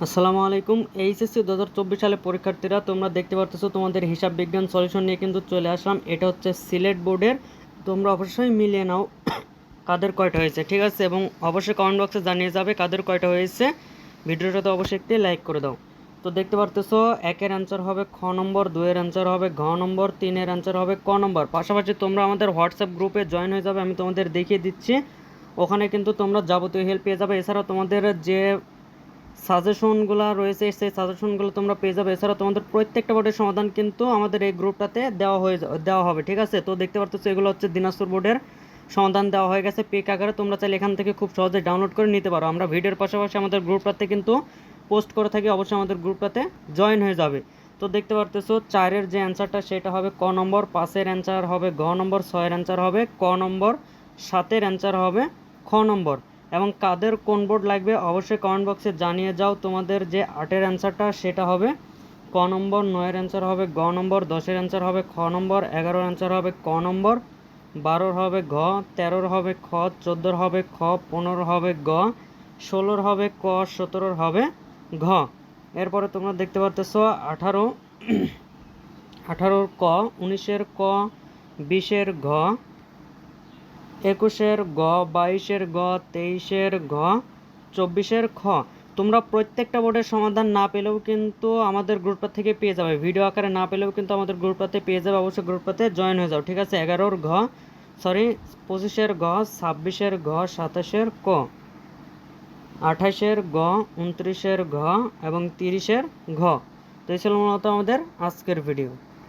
আসসালামু আলাইকুম। এইচএসসি 2024 সালে পরীক্ষার্থীরা, তোমরা দেখতে পারতেছো তোমাদের হিসাব বিজ্ঞান সলিউশন নিয়ে কিন্তু চলে আসলাম। এটা হচ্ছে সিলেট বোর্ডের। তোমরা অবশ্যই মিলিয়ে নাও কাদের কয়টা হয়েছে, ঠিক আছে? এবং অবশ্যই কমেন্ট বক্সে জানিয়ে যাবে কাদের কয়টা হয়েছে। ভিডিওটাতে অবশ্যই একটি লাইক করে দাও। তো দেখতে পারতেছো একের অ্যান্সার হবে খ নম্বর, দুয়ের অ্যান্সার হবে ঘ নম্বর, তিনের অ্যান্সার হবে ক নম্বর। পাশাপাশি তোমরা আমাদের হোয়াটসঅ্যাপ গ্রুপে জয়েন হয়ে যাবে, আমি তোমাদের দেখিয়ে দিচ্ছি। ওখানে কিন্তু তোমরা যাবতীয় হেল্প পেয়ে যাবে। এছাড়াও তোমাদের যে সাজেশনগুলো রয়েছে সেই সাজেশনগুলো তোমরা পেয়ে যাবে। এছাড়া তোমাদের প্রত্যেকটা বোর্ডের সমাধান কিন্তু আমাদের এই গ্রুপটাতে দেওয়া হবে, ঠিক আছে? তো দেখতে পারতেছো এগুলো হচ্ছে দিনাজপুর বোর্ডের সমাধান দেওয়া হয়ে গেছে পিক আকারে। তোমরা চাইলে এখান থেকে খুব সহজে ডাউনলোড করে নিতে পারো। আমরা ভিডিওর পাশাপাশি আমাদের গ্রুপটাতে কিন্তু পোস্ট করে থাকি, অবশ্যই আমাদের গ্রুপটাতে জয়েন হয়ে যাবে। তো দেখতে পারতেছো চারের যে অ্যান্সারটা সেটা হবে ক নম্বর, পাঁচের অ্যান্সার হবে ঘ নম্বর, ছয়ের অ্যান্সার হবে ক নম্বর, সাতের অ্যান্সার হবে খ নম্বর। এবং কাদের কোন বোর্ড লাগবে অবশ্যই কমেন্ট বক্সে জানিয়ে যাও। তোমাদের যে আটের অ্যান্সারটা সেটা হবে ক নম্বর, নয়ের অ্যান্সার হবে গ নম্বর, দশের অ্যান্সার হবে খ নম্বর, এগারোর অ্যান্সার হবে ক নম্বর, বারোর হবে ঘ, তেরোর হবে খ, চোদ্দোর হবে খ, পনেরোর হবে গ, ষোলোর হবে ক, সতেরোর হবে ঘ। এরপরে তোমরা দেখতে পারতেছ আঠারোর ক, উনিশের ক, বিশের ঘ, একুশের গ, বাইশের গ, তেইশের ঘ, চব্বিশের খ। তোমরা প্রত্যেকটা বোর্ডের সমাধান না পেলেও কিন্তু আমাদের গ্রুপটা থেকে পেয়ে যাবে, ভিডিও আকারে না পেলেও কিন্তু আমাদের গ্রুপটাতে পেয়ে যাবে। অবশ্যই গ্রুপটাতে জয়েন হয়ে যাও, ঠিক আছে? 25-এর ঘ, 26-এর ঘ, 27-এর ক, 28-এর গ, 29-এর ঘ এবং 30-এর ঘ। তো এই ছিল মূলত আমাদের আজকের ভিডিও।